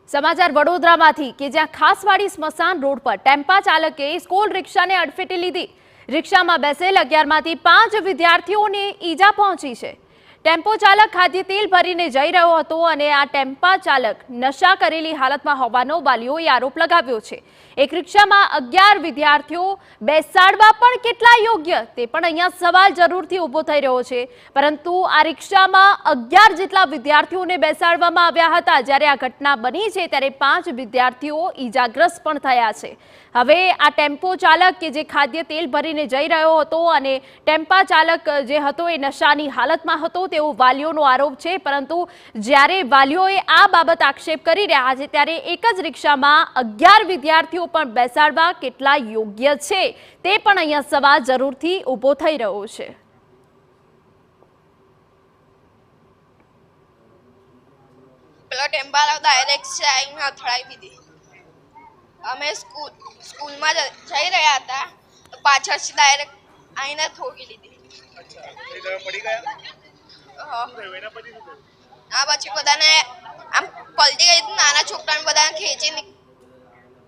સમાચાર વડોદરામાંથી કે જ્યાં ખાસવાડી સ્મશાન રોડ પર ટેમ્પા ચાલકે સ્કૂલ રિક્ષાને અડફેટે લીધી। રિક્ષામાં બેસેલ 11માંથી 5 વિદ્યાર્થીઓને ઈજા પહોંચી છે। ટેમ્પો ચાલક ખાદ્ય તેલ ભરીને જઈ રહ્યો હતો અને આ ટેમ્પા ચાલક નશા કરેલી હાલતમાં હોવાનો વાલીઓએ આરોપ લગાવ્યો છે। એક રિક્ષામાં 11 વિદ્યાર્થીઓ બેસાડવા પણ કેટલા યોગ્ય તે પણ અહીંયા સવાલ જરૂરથી ઊભો થઈ રહ્યો છે। પરંતુ આ રિક્ષામાં 11 જેટલા વિદ્યાર્થીઓને બેસાડવામાં આવ્યા હતા। જ્યારે આ ઘટના બની છે ત્યારે 5 વિદ્યાર્થીઓ ઈજાગ્રસ્ત પણ થયા છે। હવે આ ટેમ્પો ચાલક કે જે ખાદ્ય તેલ ભરીને જઈ રહ્યો હતો અને ટેમ્પા ચાલક જે હતો એ નશાની હાલતમાં હતો તેવો વાલીઓનો આરોપ છે। પરંતુ જ્યારે વાલીઓએ આ બાબત આક્ષેપ કરી રહ્યા છે ત્યારે એક જ રિક્ષામાં 11 વિદ્યાર્થીઓ પણ બેસાડવા કેટલા યોગ્ય છે તે પણ અહીંયા સવાલ જરૂરથી ઊભો થઈ રહ્યો છે। પેલા ટેમ્પાવાળા ડાયરેક્ટ આવીને અથડાવી દીધી। અમે સ્કૂલમાં જઈ રહ્યા હતા તો પાછળથી ડાયરેક્ટ આવીને ઠોકી લીધી। આ પછી બધાને આમ પલટી ગઈ, નાના છોકરાને બધાને ખેંચીને